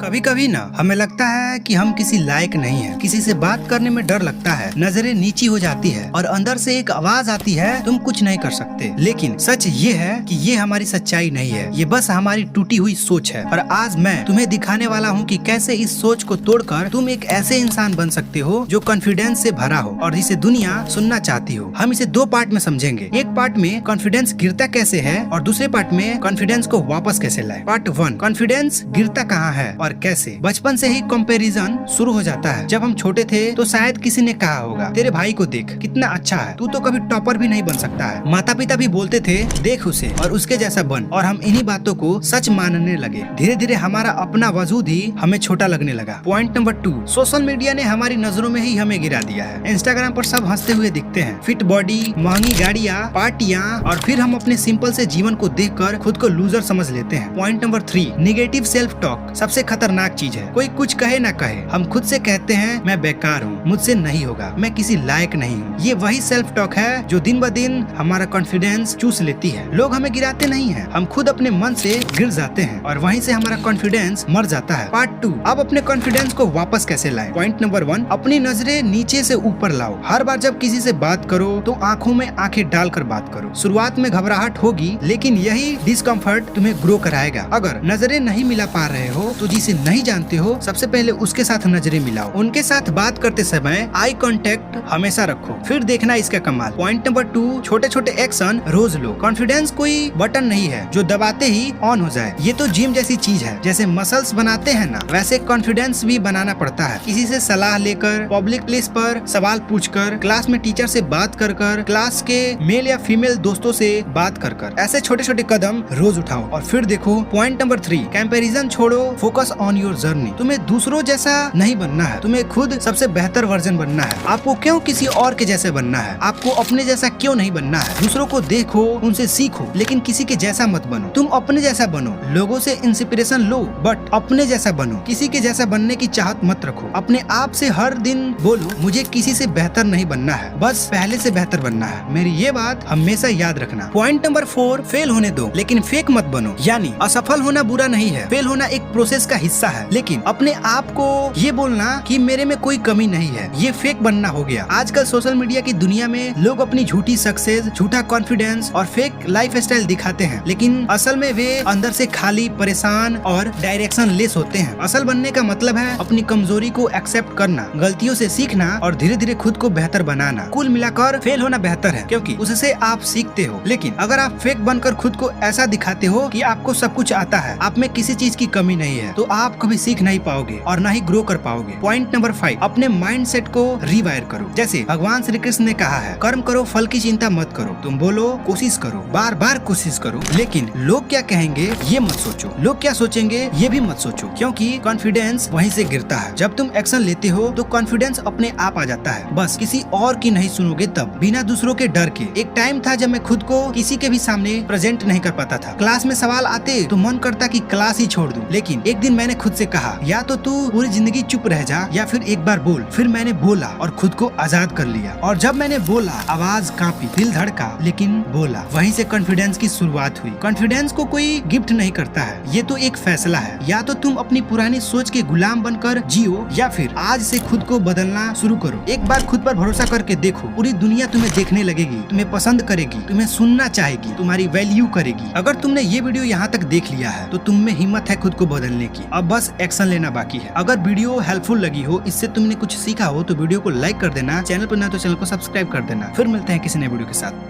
कभी कभी ना हमें लगता है कि हम किसी लायक नहीं है, किसी से बात करने में डर लगता है, नजरें नीची हो जाती है और अंदर से एक आवाज आती है तुम कुछ नहीं कर सकते। लेकिन सच ये है कि ये हमारी सच्चाई नहीं है, ये बस हमारी टूटी हुई सोच है। और आज मैं तुम्हें दिखाने वाला हूँ कि कैसे इस सोच को तोड़कर तुम एक ऐसे इंसान बन सकते हो जो कॉन्फिडेंस से भरा हो और जिसे दुनिया सुनना चाहती हो। हम इसे दो पार्ट में समझेंगे। एक पार्ट में कॉन्फिडेंस गिरता कैसे है और दूसरे पार्ट में कॉन्फिडेंस को वापस कैसे लाए। पार्ट 1, कॉन्फिडेंस गिरता कहाँ है और कैसे। बचपन से ही कंपैरिजन शुरू हो जाता है। जब हम छोटे थे तो शायद किसी ने कहा होगा, तेरे भाई को देख कितना अच्छा है, तू तो कभी टॉपर भी नहीं बन सकता है। माता पिता भी बोलते थे देख उसे और उसके जैसा बन, और हम इन्हीं बातों को सच मानने लगे। धीरे धीरे हमारा अपना वजूद ही हमें छोटा लगने लगा। पॉइंट नंबर 2, सोशल मीडिया ने हमारी नजरों में ही हमें गिरा दिया है। इंस्टाग्राम पर सब हंसते हुए दिखते हैं, फिट बॉडी, महंगी गाड़ियाँ, पार्टियाँ, और फिर हम अपने सिंपल से जीवन को देखकर खुद को लूजर समझ लेते हैं। Point number 3, negative self talk सबसे खतरनाक चीज है। कोई कुछ कहे ना कहे, हम खुद से कहते हैं मैं बेकार हूँ, मुझसे नहीं होगा, मैं किसी लायक नहीं हूँ। ये वही सेल्फ टॉक है जो दिन ब दिन हमारा कॉन्फिडेंस चूस लेती है। लोग हमें गिराते नहीं हैं, हम खुद अपने मन से गिर जाते हैं और वहीं से हमारा कॉन्फिडेंस मर जाता है। पार्ट 2, अब अपने कॉन्फिडेंस को वापस कैसे लाएं। पॉइंट नंबर 1, अपनी नजरें नीचे से ऊपर लाओ। हर बार जब किसी से बात करो तो आंखों में आंखें डालकर बात करो। शुरुआत में घबराहट होगी, लेकिन यही डिस्कम्फर्ट तुम्हें ग्रो कराएगा। अगर नजरें नहीं मिला पा रहे हो तो जिसे नहीं जानते हो सबसे पहले उसके साथ नजरें मिलाओ। उनके साथ बात करते समय आई कांटेक्ट हमेशा रखो, फिर देखना इसका कमाल। पॉइंट नंबर 2, छोटे छोटे एक्शन रोज लो। कॉन्फिडेंस कोई बटन नहीं है जो दबाते ही ऑन हो जाए। ये तो जिम जैसी चीज है। जैसे मसल्स बनाते हैं ना, वैसे कॉन्फिडेंस भी बनाना पड़ता है। किसी से सलाह लेकर, पब्लिक प्लेस पर सवाल पूछकर, क्लास में टीचर से बात कर कर, क्लास के मेल या फीमेल दोस्तों से बात कर कर। ऐसे छोटे छोटे कदम रोज उठाओ और फिर देखो। पॉइंट नंबर 3, कंपैरिजन छोड़ो, फोकस ऑन योर जर्नी। तुम्हें दूसरों जैसा नहीं बनना है, तुम्हें खुद सबसे बेहतर वर्जन बनना है। आपको क्यों किसी और के जैसे बनना है, आपको अपने जैसा क्यों नहीं बनना है। दूसरों को देखो, उनसे सीखो, लेकिन किसी के जैसा मत बनो। तुम अपने जैसा बनो। लोगों से इंस्पिरेशन लो, बट अपने जैसा बनो। किसी के जैसा बनने की चाहत मत रखो। अपने आप से हर दिन बोलो, मुझे किसी से बेहतर नहीं बनना है, बस पहले से बेहतर बनना है। मेरी ये बात हमेशा याद रखना। पॉइंट नंबर 4, फेल होने दो, लेकिन फेक मत बनो। यानी असफल होना बुरा नहीं है, फेल होना एक प्रोसेस का हिस्सा है। लेकिन अपने आप को ये बोलना कि मेरे में कोई कमी नहीं है, ये फेक बनना हो गया। आजकल सोशल मीडिया की दुनिया में लोग अपनी झूठी सक्सेस, झूठा कॉन्फिडेंस और फेक लाइफस्टाइल दिखाते हैं, लेकिन असल में वे अंदर से खाली, परेशान और डायरेक्शन लेस होते हैं। असल बनने का मतलब है अपनी कमजोरी को एक्सेप्ट करना, गलतियों से सीखना और धीरे धीरे खुद को बेहतर बनाना। कुल मिलाकर फेल होना बेहतर है, क्योंकि उससे आप सीखते हो। लेकिन अगर आप फेक बनकर खुद को ऐसा दिखाते हो कि आपको सब कुछ आता है, आप में किसी चीज की कमी नहीं है, तो आप कभी सीख नहीं पाओगे और ना ही ग्रो कर पाओगे। पॉइंट नंबर 5, अपने माइंडसेट को रिवायर करो। जैसे भगवान श्री कृष्ण ने कहा है, कर्म करो, फल की चिंता मत करो। तुम बोलो, कोशिश करो, बार बार कोशिश करो, लेकिन लोग क्या कहेंगे ये मत सोचो। लोग क्या सोचेंगे ये भी मत सोचो, क्योंकि कॉन्फिडेंस वहीं से गिरता है। जब तुम एक्शन लेते हो तो कॉन्फिडेंस अपने आप आ जाता है। बस किसी और की नहीं सुनोगे, तब बिना दूसरों के डर के। एक टाइम था जब मैं खुद को किसी के भी सामने प्रेजेंट नहीं कर पाता था। क्लास में सवाल आते तो मन करता कि क्लास ही छोड़ दूं, लेकिन एक दिन मैंने खुद से कहा, या तो तू पूरी जिंदगी चुप रह जा या फिर एक बार बोल। फिर मैंने बोला और खुद को आजाद कर लिया। और जब मैंने बोला, आवाज कांपी, दिल धड़का, लेकिन बोला। वहीं से कॉन्फिडेंस की शुरुआत हुई। कॉन्फिडेंस को कोई गिफ्ट नहीं करता है, ये तो एक फैसला है। या तो तुम अपनी पुरानी सोच के गुलाम बनकर जियो, या फिर आज से खुद को बदलना शुरू करो। एक बार खुद पर भरोसा करके देखो, पूरी दुनिया तुम्हें देखने लगेगी, तुम्हें पसंद करेगी, तुम्हें सुनना चाहेगी, तुम्हारी वैल्यू करेगी। अगर तुमने ये वीडियो यहाँ तक देख लिया है तो तुम में हिम्मत है खुद को बदलने की। अब बस एक्शन लेना बाकी है। अगर वीडियो हेल्पफुल लगी हो, इससे तुमने कुछ सीखा हो, तो वीडियो को लाइक कर देना। चैनल पर ना तो चैनल को सब्सक्राइब कर देना। फिर मिलते हैं किसी नए वीडियो के साथ।